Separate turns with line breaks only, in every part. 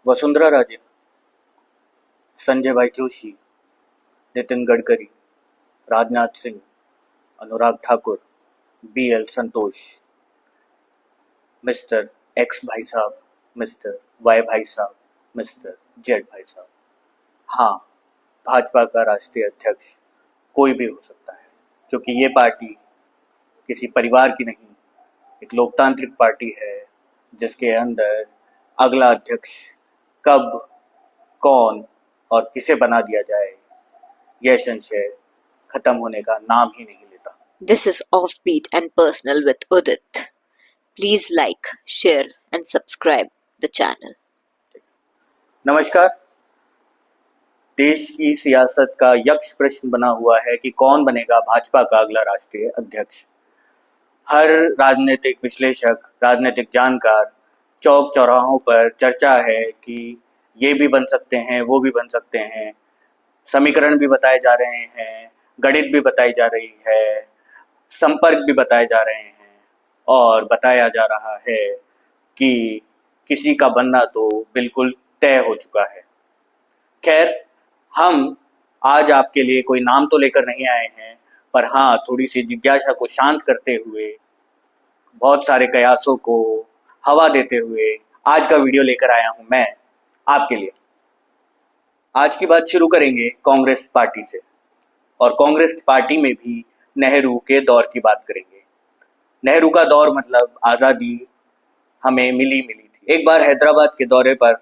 वसुंधरा राजे, संजय भाई जोशी, नितिन गडकरी, राजनाथ सिंह, अनुराग ठाकुर, BL संतोष, mister x भाई साहब, मिस्टर वाई भाई साहब, मिस्टर जेड भाई साहब। हाँ, भाजपा का राष्ट्रीय अध्यक्ष कोई भी हो सकता है, क्योंकि ये पार्टी किसी परिवार की नहीं, एक लोकतांत्रिक पार्टी है जिसके अंदर अगला अध्यक्ष कब, कौन और किसे बना दिया जाए, यह संशय खत्म होने का नाम ही नहीं लेता।
This is Offbeat and Personal with Udit. Please like, share and subscribe the channel.
नमस्कार। देश की सियासत का यक्ष प्रश्न बना हुआ है कि कौन बनेगा भाजपा का अगला राष्ट्रीय अध्यक्ष। हर राजनीतिक विश्लेषक, राजनीतिक जानकार चौक चौराहों पर चर्चा है कि ये भी बन सकते हैं, वो भी बन सकते हैं, समीकरण भी बताए जा रहे हैं, गणित भी बताई जा रही है, संपर्क भी बताए जा रहे हैं और बताया जा रहा है कि किसी का बनना तो बिल्कुल तय हो चुका है। खैर, हम आज आपके लिए कोई नाम तो लेकर नहीं आए हैं, पर हाँ, थोड़ी सी जिज्ञासा को शांत करते हुए, बहुत सारे कयासों को हवा देते हुए आज का वीडियो लेकर आया हूं मैं आपके लिए। आज की बात शुरू करेंगे कांग्रेस पार्टी से और कांग्रेस पार्टी में भी नेहरू के दौर की बात करेंगे। नेहरू का दौर मतलब आज़ादी हमें मिली थी। एक बार हैदराबाद के दौरे पर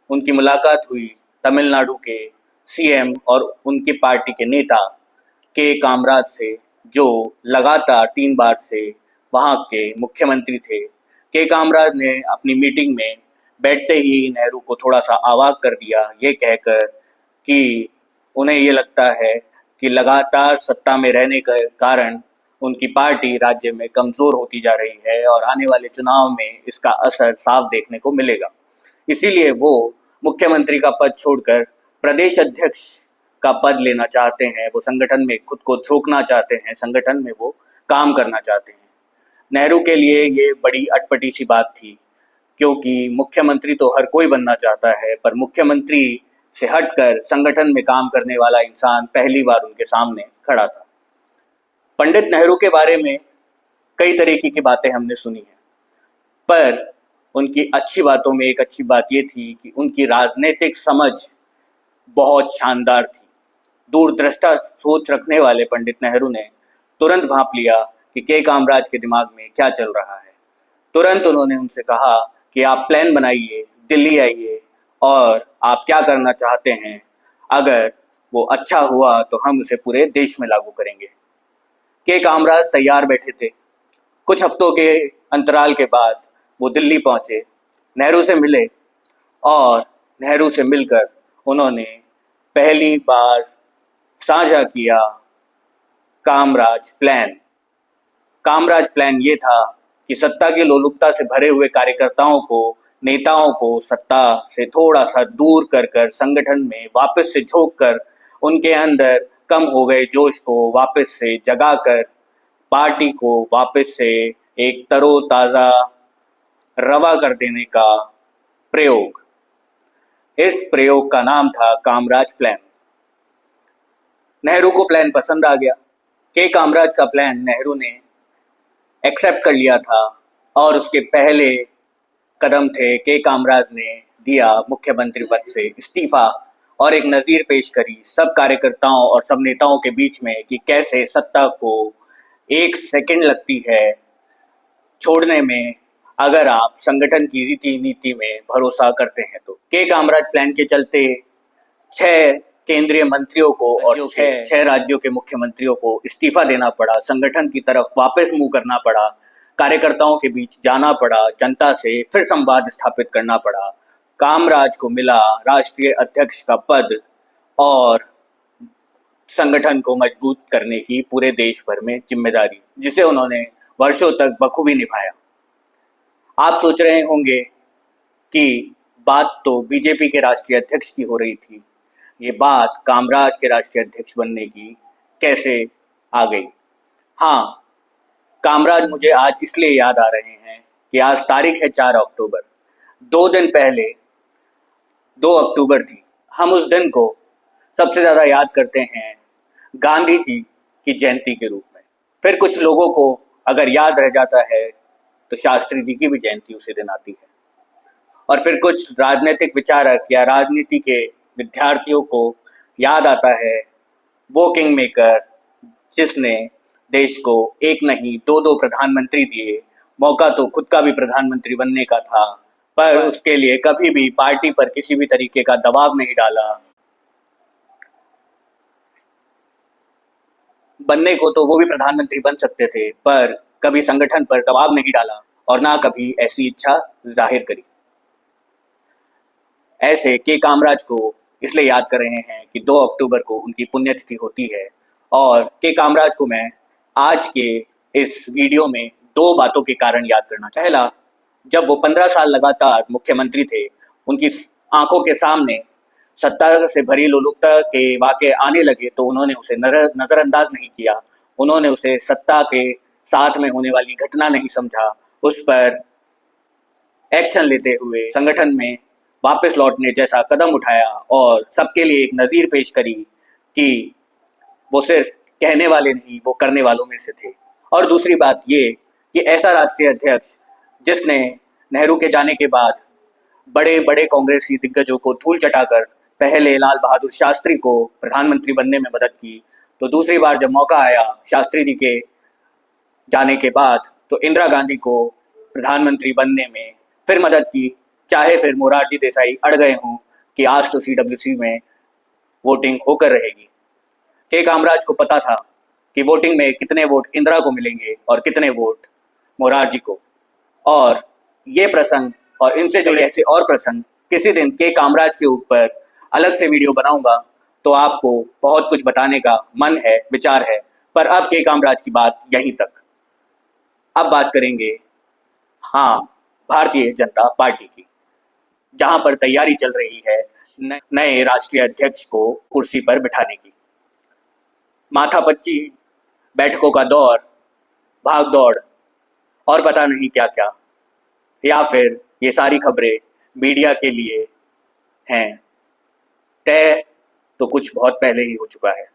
उनकी मुलाकात हुई तमिलनाडु के CM और उनकी पार्टी के नेता के कामराज से, जो लगातार 3 बार से वहाँ के मुख्यमंत्री थे। के कामराज ने अपनी मीटिंग में बैठते ही नेहरू को थोड़ा सा अवाक कर दिया, ये कहकर कि उन्हें ये लगता है कि लगातार सत्ता में रहने के कारण उनकी पार्टी राज्य में कमजोर होती जा रही है और आने वाले चुनाव में इसका असर साफ देखने को मिलेगा। इसीलिए वो मुख्यमंत्री का पद छोड़कर प्रदेश अध्यक्ष का पद लेना चाहते हैं। वो संगठन में खुद को झोंकना चाहते हैं, संगठन में वो काम करना चाहते हैं। नेहरू के लिए ये बड़ी अटपटी सी बात थी, क्योंकि मुख्यमंत्री तो हर कोई बनना चाहता है, पर मुख्यमंत्री से हटकर संगठन में काम करने वाला इंसान पहली बार उनके सामने खड़ा था। पंडित नेहरू के बारे में कई तरीके की बातें हमने सुनी हैं, पर उनकी अच्छी बातों में एक अच्छी बात ये थी कि उनकी राजनीतिक समझ बहुत शानदार थी। दूरदृष्टा सोच रखने वाले पंडित नेहरू ने तुरंत भांप लिया कि के कामराज के दिमाग में क्या चल रहा है। तुरंत उन्होंने उनसे कहा कि आप प्लान बनाइए, दिल्ली आइए और आप क्या करना चाहते हैं, अगर वो अच्छा हुआ तो हम उसे पूरे देश में लागू करेंगे। के कामराज तैयार बैठे थे। कुछ हफ्तों के अंतराल के बाद वो दिल्ली पहुंचे, नेहरू से मिले और नेहरू से मिलकर उन्होंने पहली बार साझा किया कामराज प्लान। कामराज प्लान ये था कि सत्ता की लोलुपता से भरे हुए कार्यकर्ताओं को, नेताओं को सत्ता से थोड़ा सा दूर कर संगठन में वापस से झोंक कर उनके अंदर कम हो गए जोश को वापस से जगाकर पार्टी को वापस से एक तरोताजा रवा कर देने का प्रयोग। इस प्रयोग का नाम था कामराज प्लान। नेहरू को प्लान पसंद आ गया। के कामराज का प्लान नेहरू ने एक्सेप्ट कर लिया था और उसके पहले कदम थे के कामराज ने दिया मुख्यमंत्री पद से इस्तीफा और एक नज़ीर पेश करी सब कार्यकर्ताओं और सब नेताओं के बीच में कि कैसे सत्ता को 1 सेकंड लगती है छोड़ने में, अगर आप संगठन की रीति नीति में भरोसा करते हैं तो। के कामराज प्लान के चलते 6 केंद्रीय मंत्रियों को और 6 राज्यों के मुख्यमंत्रियों को इस्तीफा देना पड़ा, संगठन की तरफ वापस मुंह करना पड़ा, कार्यकर्ताओं के बीच जाना पड़ा, जनता से फिर संवाद स्थापित करना पड़ा। कामराज को मिला राष्ट्रीय अध्यक्ष का पद और संगठन को मजबूत करने की पूरे देश भर में जिम्मेदारी, जिसे उन्होंने वर्षों तक बखूबी निभाया। आप सोच रहे होंगे कि बात तो बीजेपी के राष्ट्रीय अध्यक्ष की हो रही थी, ये बात कामराज के राष्ट्रीय अध्यक्ष बनने की कैसे आ गई। हाँ, कामराज मुझे आज इसलिए याद आ रहे हैं कि आज तारीख है 4 अक्टूबर। 2 दिन पहले 2 अक्टूबर थी। हम उस दिन को सबसे ज़्यादा याद करते हैं गांधी जी की जयंती के रूप में। फिर कुछ लोगों को अगर याद रह जाता है तो शास्त्री जी की भी जयंती उसी दिन आती है। और फिर कुछ राजनीतिक विचारक या राजनीति के विद्यार्थियों को याद आता है वो किंग मेकर जिसने देश को एक नहीं दो दो प्रधानमंत्री दिए। मौका तो खुद का भी प्रधानमंत्री बनने का था, पर उसके लिए कभी भी पार्टी पर किसी भी तरीके का दबाव नहीं डाला। बनने को तो वो भी प्रधानमंत्री बन सकते थे, पर कभी संगठन पर दबाव नहीं डाला और ना कभी ऐसी इच्छा जाहिर करी। ऐसे के कामराज को इसलिए याद कर रहे हैं कि 2 अक्टूबर को उनकी पुण्यतिथि होती है। और के कामराज को मैं आज के इस वीडियो में 2 बातों के कारण याद करना। पहला, जब वो 15 साल लगातार मुख्यमंत्री थे, उनकी आंखों के सामने सत्ता से भरी लोलुपता के वाक़े आने लगे तो उन्होंने उसे नज़रअंदाज नहीं किया। उन्होंने उसे सत्ता के साथ में होने वाली घटना नहीं समझा। उस पर एक्शन लेते हुए संगठन में वापस लौटने जैसा कदम उठाया और सबके लिए एक नज़ीर पेश करी कि वो सिर्फ कहने वाले नहीं, वो करने वालों में से थे। और दूसरी बात ये कि ऐसा राष्ट्रीय अध्यक्ष जिसने नेहरू के जाने के बाद बड़े बड़े कांग्रेसी दिग्गजों को धूल चटाकर पहले लाल बहादुर शास्त्री को प्रधानमंत्री बनने में मदद की, तो दूसरी बार जब मौका आया शास्त्री जी के जाने के बाद तो इंदिरा गांधी को प्रधानमंत्री बनने में फिर मदद की, चाहे फिर मोरारजी देसाई अड़ गए हों कि आज तो CWC में वोटिंग होकर रहेगी। के कामराज को पता था कि वोटिंग में कितने वोट इंदिरा को मिलेंगे और कितने वोट मोरारजी को। और ये प्रसंग और इनसे जुड़े ऐसे और प्रसंग किसी दिन के कामराज के ऊपर अलग से वीडियो बनाऊंगा, तो आपको बहुत कुछ बताने का मन है, विचार है, पर अब के कामराज की बात यहीं तक। अब बात करेंगे भारतीय जनता पार्टी की, जहां पर तैयारी चल रही है नए राष्ट्रीय अध्यक्ष को कुर्सी पर बिठाने की। माथापच्ची, बैठकों का दौर, भाग दौड़ और पता नहीं क्या क्या, या फिर ये सारी खबरें मीडिया के लिए हैं, तय तो कुछ बहुत पहले ही हो चुका है।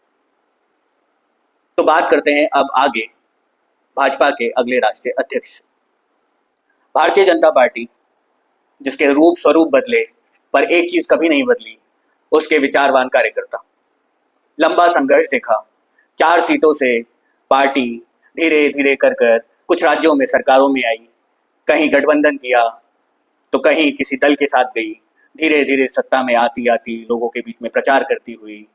तो बात करते हैं अब आगे भाजपा के अगले राष्ट्रीय अध्यक्ष। भारतीय जनता पार्टी जिसके रूप स्वरूप बदले पर एक चीज कभी नहीं बदली, उसके विचारवान कार्यकर्ता। लंबा संघर्ष देखा, 4 सीटों से पार्टी धीरे धीरे कर कुछ राज्यों में सरकारों में आई, कहीं गठबंधन किया तो कहीं किसी दल के साथ गई। धीरे धीरे सत्ता में आती आती लोगों के बीच में प्रचार करती हुई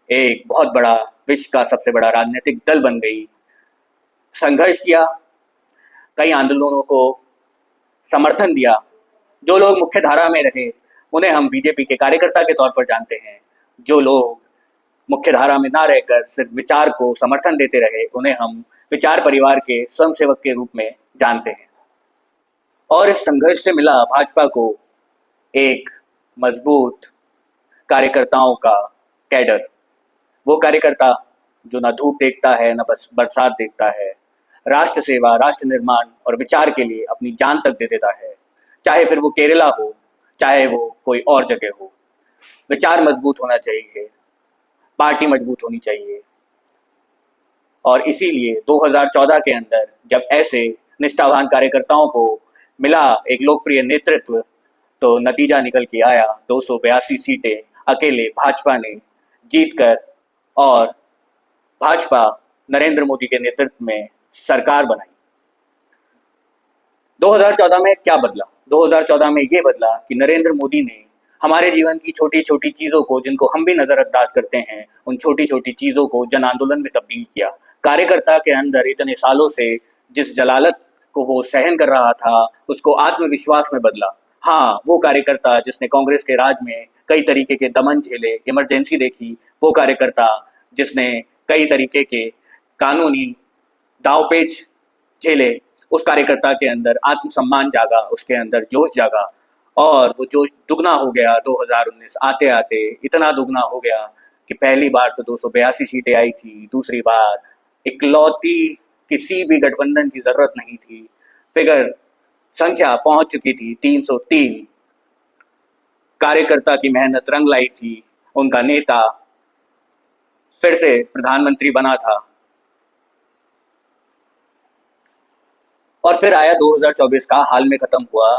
एक बहुत बड़ा, विश्व का सबसे बड़ा राजनीतिक दल बन गई। संघर्ष किया, कई आंदोलनों को समर्थन दिया। जो लोग मुख्य धारा में रहे उन्हें हम बीजेपी के कार्यकर्ता के तौर पर जानते हैं। जो लोग मुख्य धारा में ना रहकर सिर्फ विचार को समर्थन देते रहे उन्हें हम विचार परिवार के स्वयंसेवक के रूप में जानते हैं। और इस संघर्ष से मिला भाजपा को एक मजबूत कार्यकर्ताओं का कैडर। वो कार्यकर्ता जो ना धूप देखता है ना बस बरसात देखता है, राष्ट्र सेवा, राष्ट्र निर्माण और विचार के लिए अपनी जान तक दे देता है। चाहे फिर वो केरला हो, चाहे वो कोई और जगह हो। विचार मजबूत होना चाहिए, पार्टी मजबूत होनी चाहिए। और इसीलिए 2014 के अंदर जब ऐसे निष्ठावान कार्यकर्ताओं को मिला एक लोकप्रिय नेतृत्व, तो नतीजा निकल के आया 282 सीटें अकेले भाजपा ने जीतकर, और भाजपा नरेंद्र मोदी के नेतृत्व में सरकार बनाई। 2014 में क्या बदला? 2014 में ये बदला कि नरेंद्र मोदी ने हमारे जीवन की छोटी छोटी चीजों को, जिनको हम भी नजरअंदाज करते हैं, उन छोटी छोटी चीजों को जन आंदोलन में तब्दील किया। कार्यकर्ता के अंदर इतने सालों से जिस जलालत को वो सहन कर रहा था, उसको आत्मविश्वास में बदला। वो कार्यकर्ता जिसने कांग्रेस के राज में कई तरीके के दमन झेले, इमरजेंसी देखी, वो कार्यकर्ता जिसने कई तरीके के कानूनी दावपेच झेले, उस कार्यकर्ता के अंदर आत्मसम्मान जागा, उसके अंदर जोश जागा, और वो जोश दुगना हो गया। 2019 आते आते इतना दुगना हो गया कि पहली बार तो 282 सीटें आई थी, दूसरी बार इकलौती किसी भी गठबंधन की जरूरत नहीं थी, फिगर संख्या पहुंच चुकी थी 303। कार्यकर्ता की मेहनत रंग लाई थी, उनका नेता फिर से प्रधानमंत्री बना था। और फिर आया 2024 का हाल में खत्म हुआ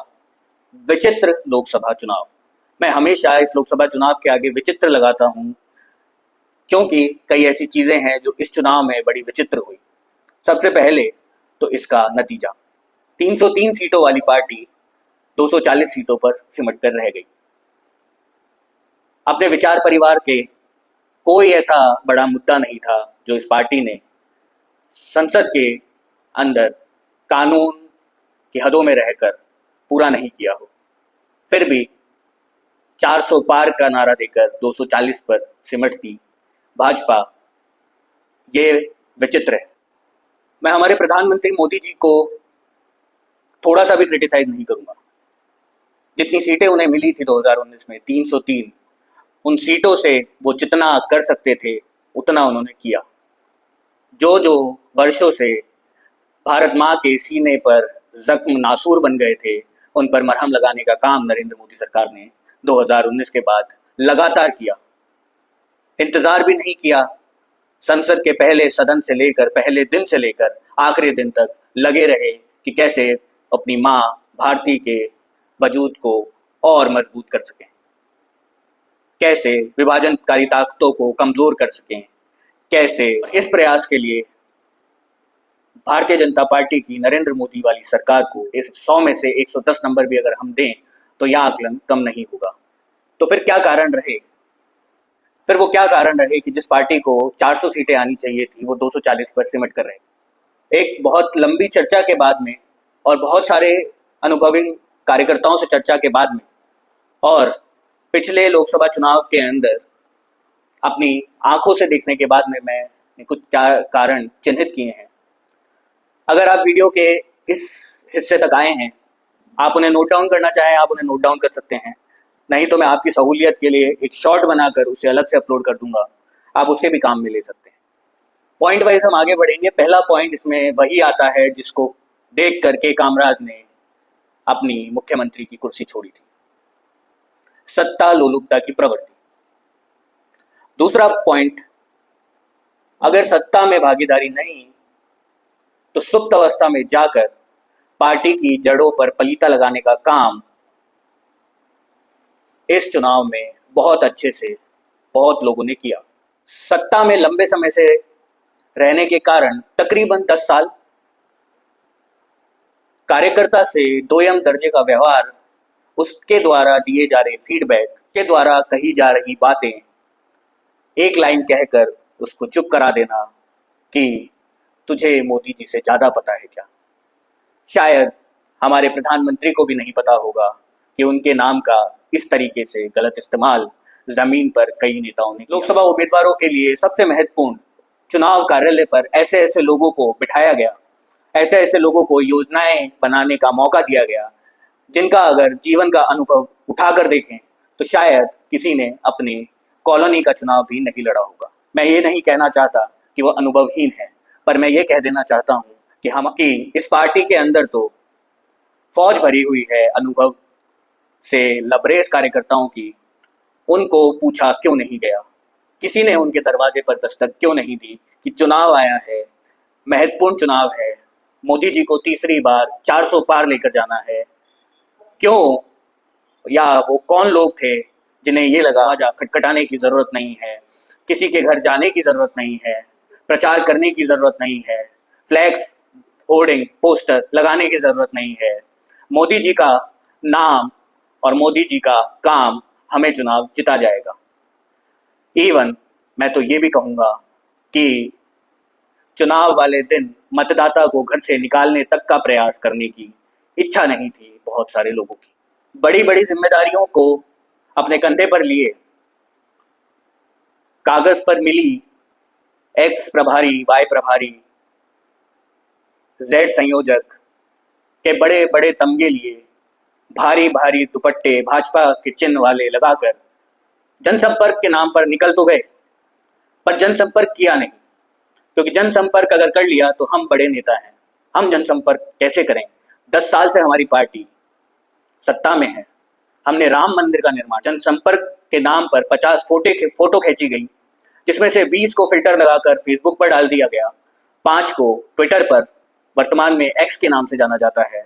विचित्र लोकसभा चुनाव। मैं हमेशा इस लोकसभा चुनाव के आगे विचित्र लगाता हूं, क्योंकि कई ऐसी चीजें हैं जो इस चुनाव में बड़ी विचित्र हुई। सबसे पहले तो इसका नतीजा, 303 सीटों वाली पार्टी 240 सीटों पर सिमट कर रह गई। अपने विचार परिवार के कोई ऐसा बड़ा मुद्दा नहीं था जो इस पार्टी ने संसद के अंदर कानून की हदों में रहकर पूरा नहीं किया हो। फिर भी 400 पार का नारा देकर 240 पर सिमटती भाजपा, ये विचित्र है। मैं हमारे प्रधानमंत्री मोदी जी को थोड़ा सा भी क्रिटिसाइज नहीं करूंगा। जितनी सीटें उन्हें मिली थी 2019 में 303, उन सीटों से वो जितना कर सकते थे उतना उन्होंने किया। जो जो वर्षों से भारत माँ के सीने पर जख्म नासूर बन गए थे, उन पर मरहम लगाने का काम नरेंद्र मोदी सरकार ने 2019 के बाद लगातार किया। इंतजार भी नहीं किया, संसद के पहले सदन से लेकर पहले दिन से लेकर आखिरी दिन तक लगे रहे कि कैसे अपनी माँ भारती के वजूद को और मजबूत कर सकें, कैसे विभाजनकारी ताकतों को कमजोर कर सकें, कैसे इस प्रयास के लिए भारतीय जनता पार्टी की नरेंद्र मोदी वाली सरकार को इस 100 में से 110 नंबर भी अगर हम दें तो यह आकलन कम नहीं होगा। तो फिर क्या कारण रहे? फिर वो क्या कारण रहे कि जिस पार्टी को 400 सीटें आनी चाहिए थी वो 240 पर सिमट कर रहे? एक बहुत लंबी चर्चा के बाद में और बहुत सारे अनुभवी कार्यकर्ताओं से चर्चा के बाद में और पिछले लोकसभा चुनाव के अंदर अपनी आंखों से देखने के बाद में मैंने कुछ कारण चिन्हित किए हैं। अगर आप वीडियो के इस हिस्से तक आए हैं, आप उन्हें नोट डाउन करना चाहें आप उन्हें नोट डाउन कर सकते हैं, नहीं तो मैं आपकी सहूलियत के लिए एक शॉर्ट बनाकर उसे अलग से अपलोड कर दूंगा, आप उसे भी काम में ले सकते हैं। पॉइंट वाइज हम आगे बढ़ेंगे। पहला पॉइंट इसमें वही आता है जिसको देख करके कामराज ने अपनी मुख्यमंत्री की कुर्सी छोड़ी थी, सत्ता लोलुपता की प्रवृत्ति। दूसरा पॉइंट, अगर सत्ता में भागीदारी नहीं तो सुप्त अवस्था में जाकर पार्टी की जड़ों पर पलीता लगाने का काम इस चुनाव में बहुत अच्छे से बहुत लोगों ने किया। सत्ता में लंबे समय से रहने के कारण तकरीबन 10 साल कार्यकर्ता से दोयम दर्जे का व्यवहार, उसके द्वारा दिए जा रहे फीडबैक के द्वारा कही जा रही बातें, एक लाइन कहकर उसको चुप करा देना कि तुझे मोदी जी से ज्यादा पता है क्या। शायद हमारे प्रधानमंत्री को भी नहीं पता होगा कि उनके नाम का इस तरीके से गलत इस्तेमाल जमीन पर कई नेताओं ने। लोकसभा उम्मीदवारों के लिए सबसे महत्वपूर्ण चुनाव कार्यालय पर ऐसे ऐसे लोगों को बिठाया गया, ऐसे ऐसे लोगों को योजनाएं बनाने का मौका दिया गया, जिनका अगर जीवन का अनुभव उठाकर देखें तो शायद किसी ने अपने कॉलोनी का चुनाव भी नहीं लड़ा होगा। मैं ये नहीं कहना चाहता कि वो अनुभवहीन है, पर मैं ये कह देना चाहता हूँ कि इस पार्टी के अंदर तो फौज भरी हुई है अनुभव से लबरेज कार्यकर्ताओं की। उनको पूछा क्यों नहीं गया, किसी ने उनके दरवाजे पर दस्तक क्यों नहीं दी कि चुनाव आया है, महत्वपूर्ण चुनाव है, मोदी जी को तीसरी बार 400 पार लेकर जाना है। क्यों, या वो कौन लोग थे जिन्हें ये लगा जा खटखटाने की जरूरत नहीं है, किसी के घर जाने की जरूरत नहीं है, प्रचार करने की जरूरत नहीं है, फ्लैक्स होर्डिंग पोस्टर लगाने की जरूरत नहीं है, मोदी जी का नाम और मोदी जी का काम हमें चुनाव जिता जाएगा। इवन मैं तो ये भी कहूंगा कि चुनाव वाले दिन मतदाता को घर से निकालने तक का प्रयास करने की इच्छा नहीं थी बहुत सारे लोगों की। बड़ी बड़ी जिम्मेदारियों को अपने कंधे पर लिए, कागज पर मिली एक्स प्रभारी, वाई प्रभारी, जेड संयोजक के बड़े बड़े तमगे लिए, भारी भारी दुपट्टे भाजपा के चिन्ह वाले लगाकर जनसंपर्क के नाम पर निकल तो गए, पर जनसंपर्क किया नहीं। क्योंकि जनसंपर्क अगर कर लिया तो हम बड़े नेता हैं, हम जनसंपर्क कैसे करें? 10 साल से हमारी पार्टी सत्ता में है, हमने राम मंदिर का निर्माण, जनसंपर्क के नाम पर 50 फोटो खींची गई, जिसमें से 20 को फिल्टर लगाकर फेसबुक पर डाल दिया गया, 5 को ट्विटर पर, वर्तमान में एक्स के नाम से जाना जाता है,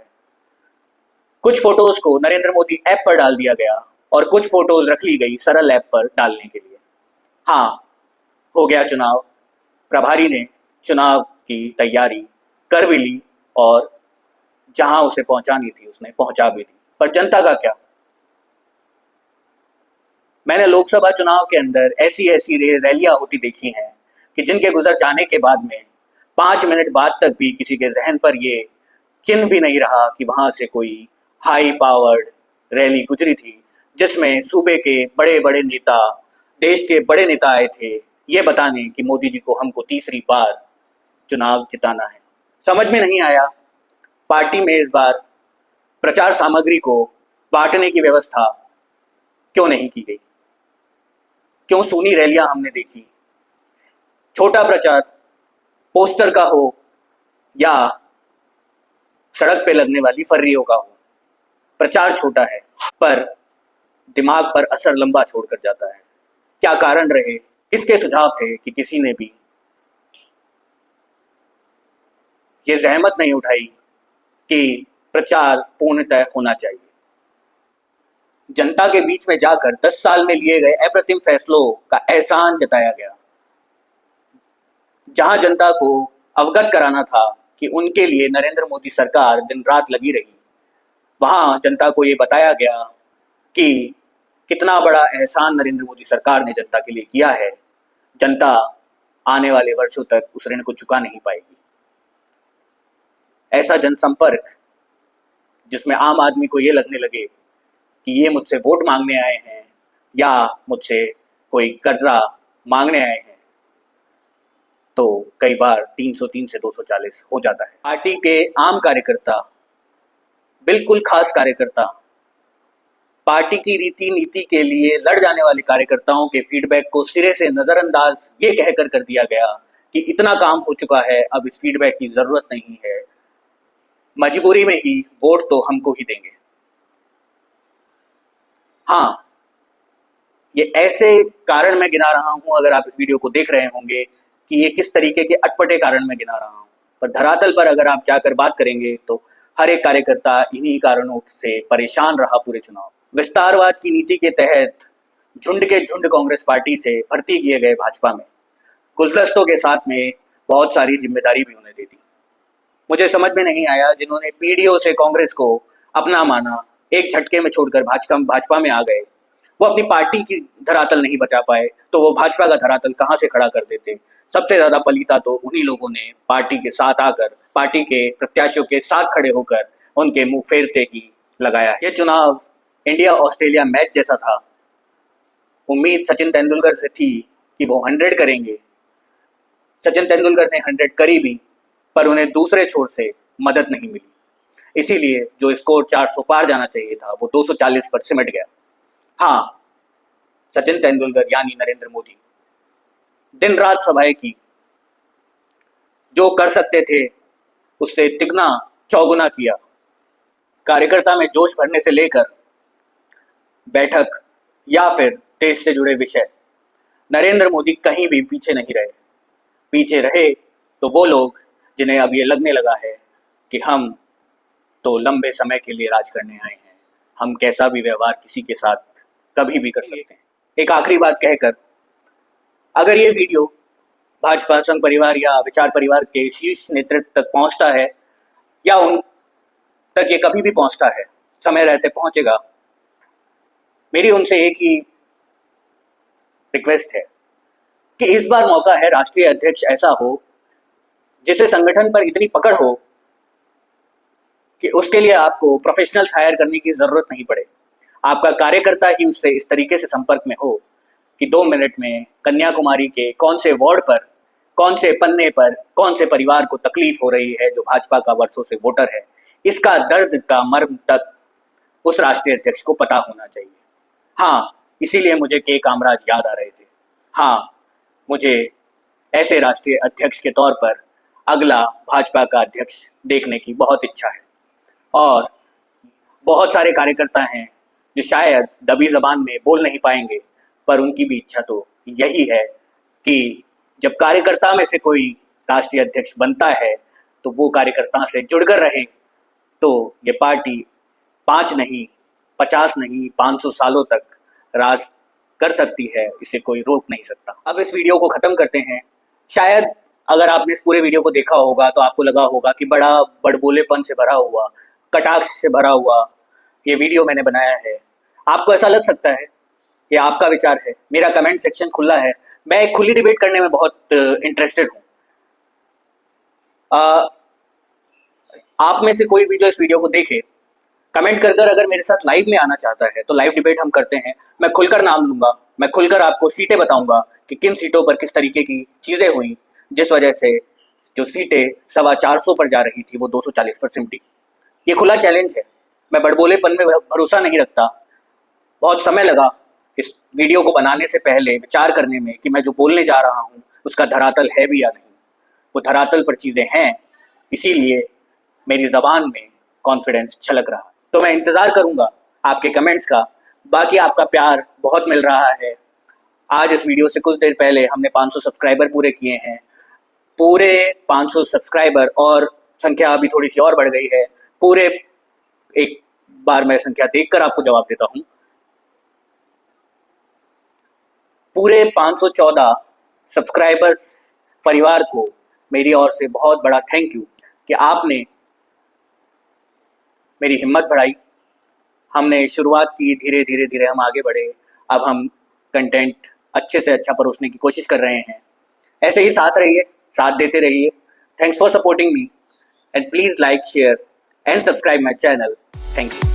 कुछ फोटोज को नरेंद्र मोदी ऐप पर डाल दिया गया और कुछ फोटोज रख ली गई सरल ऐप पर डालने के लिए। हाँ, हो गया चुनाव, प्रभारी ने चुनाव की तैयारी कर भी ली और जहां उसे पहुंचानी थी उसने पहुंचा भी दी, पर जनता का क्या? मैंने लोकसभा चुनाव के अंदर ऐसी रैलियां होती देखी हैं कि जिनके गुजर जाने के बाद में 5 मिनट बाद तक भी किसी के जहन पर ये चिन्ह भी नहीं रहा कि वहां से कोई हाई पावर्ड रैली गुजरी थी, जिसमें सूबे के बड़े बड़े नेता, देश के बड़े नेता आए थे ये बताने कि मोदी जी को हमको तीसरी बार चुनाव जिताना है। समझ में नहीं आया पार्टी में इस बार प्रचार सामग्री को बांटने की व्यवस्था क्यों नहीं की गई, क्यों सूनी रैलियां हमने देखी। छोटा प्रचार पोस्टर का हो या सड़क पे लगने वाली फर्रियों का हो, प्रचार छोटा है पर दिमाग पर असर लंबा छोड़कर जाता है। क्या कारण रहे, किसके सुझाव थे कि किसी ने भी ये जहमत नहीं उठाई कि प्रचार पूर्णतः होना चाहिए। जनता के बीच में जाकर 10 साल में लिए गए अप्रतिम फैसलों का एहसान जताया गया, जहां जनता को अवगत कराना था कि उनके लिए नरेंद्र मोदी सरकार दिन रात लगी रही, वहां जनता को ये बताया गया कि कितना बड़ा एहसान नरेंद्र मोदी सरकार ने जनता के लिए किया है, जनता आने वाले वर्षों तक उस ऋण को चुका नहीं पाएगी। ऐसा जनसंपर्क जिसमें आम आदमी को ये लगने लगे कि ये मुझसे वोट मांगने आए हैं या मुझसे कोई कर्जा मांगने आए हैं, तो कई बार 303 से 240 हो जाता है। पार्टी के आम कार्यकर्ता, बिल्कुल खास कार्यकर्ता, पार्टी की रीति नीति के लिए लड़ जाने वाले कार्यकर्ताओं के फीडबैक को सिरे से नजरअंदाज ये कहकर कर दिया गया कि इतना काम हो चुका है, अब इस फीडबैक की जरूरत नहीं है, मजबूरी में ही वोट तो हमको ही देंगे। हाँ, ये ऐसे कारण मैं गिना रहा हूं, अगर आप इस वीडियो को देख रहे होंगे कि ये किस तरीके के अटपटे कारण मैं गिना रहा हूं, पर धरातल पर अगर आप जाकर बात करेंगे तो हर एक कार्यकर्ता इन्हीं कारणों से परेशान रहा पूरे चुनाव। विस्तारवाद की नीति के तहत झुंड के झुंड कांग्रेस पार्टी से भर्ती किए गए भाजपा में, गुलदस्तों के साथ में बहुत सारी जिम्मेदारी भी उन्हें दे दी। मुझे समझ में नहीं आया, जिन्होंने पीडीओ से कांग्रेस को अपना माना, एक झटके में छोड़कर भाजपा में आ गए, वो अपनी पार्टी की धरातल नहीं बचा पाए तो वो भाजपा का धरातल कहां से खड़ा कर देते। सबसे ज्यादा पलीता तो उन्हीं लोगों ने पार्टी के साथ आकर, पार्टी के प्रत्याशियों के साथ खड़े होकर उनके मुंह फेरते ही लगाया। ये चुनाव इंडिया ऑस्ट्रेलिया मैच जैसा था। उम्मीद सचिन तेंदुलकर से थी कि वो 100 करेंगे, सचिन तेंदुलकर ने 100 करी भी, पर उन्हें दूसरे छोर से मदद नहीं मिली, इसीलिए जो स्कोर 400 पार जाना चाहिए था वो 240 पर सिमट गया। हाँ, सचिन तेंदुलकर यानी नरेंद्र मोदी दिन रात सभाएं की, जो कर सकते थे उससे तिगुना चौगुना किया। कार्यकर्ता में जोश भरने से लेकर बैठक या फिर देश से जुड़े विषय, नरेंद्र मोदी कहीं भी पीछे नहीं रहे। पीछे रहे तो वो लोग जिन्हें अब ये लगने लगा है कि हम तो लंबे समय के लिए राज करने आए हैं, हम कैसा भी व्यवहार किसी के साथ कभी भी कर सकते हैं। एक आखिरी बात कहकर, अगर ये वीडियो भाजपा संघ परिवार या विचार परिवार के शीर्ष नेतृत्व तक पहुंचता है या उन तक ये कभी भी पहुंचता है, समय रहते पहुंचेगा, मेरी उनसे एक ही रिक्वेस्ट है कि इस बार मौका है राष्ट्रीय अध्यक्ष ऐसा हो जिसे संगठन पर इतनी पकड़ हो कि उसके लिए आपको प्रोफेशनल्स हायर करने की जरूरत नहीं पड़े। आपका कार्यकर्ता ही उससे इस तरीके से संपर्क में हो कि 2 मिनट में कन्याकुमारी के कौन से वार्ड पर, कौन से पन्ने पर, कौन से परिवार को तकलीफ हो रही है जो भाजपा का वर्षों से वोटर है, इसका दर्द का मर्म तक उस राष्ट्रीय अध्यक्ष को पता होना चाहिए। हाँ, इसीलिए मुझे के कामराज याद आ रहे थे। हाँ, मुझे ऐसे राष्ट्रीय अध्यक्ष के तौर पर अगला भाजपा का अध्यक्ष देखने की बहुत इच्छा है। और बहुत सारे कार्यकर्ता हैं जो शायद दबी जबान में बोल नहीं पाएंगे, पर उनकी भी इच्छा तो यही है कि जब कार्यकर्ता में से कोई राष्ट्रीय अध्यक्ष बनता है तो वो कार्यकर्ता से जुड़कर रहे, तो ये पार्टी 5 नहीं, 50 नहीं, 500 सालों तक राज कर सकती है, इसे कोई रोक नहीं सकता। अब इस वीडियो को खत्म करते हैं। शायद अगर आपने इस पूरे वीडियो को देखा होगा तो आपको लगा होगा कि बड़ा बड़बोलेपन से भरा हुआ, कटाक्ष से भरा हुआ ये वीडियो मैंने बनाया है। आपको ऐसा लग सकता है, ये आपका विचार है, मेरा कमेंट सेक्शन खुला है, मैं एक खुली डिबेट करने में बहुत इंटरेस्टेड हूँ। आप में से कोई भी जो इस वीडियो को देखे, कमेंट कर अगर मेरे साथ लाइव में आना चाहता है तो लाइव डिबेट हम करते हैं। मैं खुलकर नाम लूंगा, मैं खुलकर आपको सीटें बताऊंगा कि किन सीटों पर किस तरीके की चीजें हुई, जिस वजह से जो सीटें 425 पर जा रही थी वो 240 पर सिमटी। ये खुला चैलेंज है। मैं बड़बोलेपन में भरोसा नहीं रखता। बहुत समय लगा इस वीडियो को बनाने से पहले विचार करने में कि मैं जो बोलने जा रहा हूँ उसका धरातल है भी या नहीं। वो धरातल पर चीजें हैं, इसीलिए मेरी जबान में कॉन्फिडेंस छलक रहा। तो मैं इंतजार करूंगा आपके कमेंट्स का। बाकी आपका प्यार बहुत मिल रहा है। आज इस वीडियो से कुछ देर पहले हमने 500 सब्सक्राइबर पूरे किए हैं। पूरे 500 सब्सक्राइबर, और संख्या अभी थोड़ी सी और बढ़ गई है। पूरे एक बार मैं संख्या देखकर आपको जवाब देता हूं। पूरे 514 सब्सक्राइबर्स परिवार को मेरी ओर से बहुत बड़ा थैंक यू कि आपने मेरी हिम्मत बढ़ाई। हमने शुरुआत की, धीरे धीरे धीरे हम आगे बढ़े। अब हम कंटेंट अच्छे से अच्छा परोसने की कोशिश कर रहे हैं। ऐसे ही साथ रहिए, साथ देते रहिए। Thanks for supporting me and please like, share and subscribe my channel. Thank you.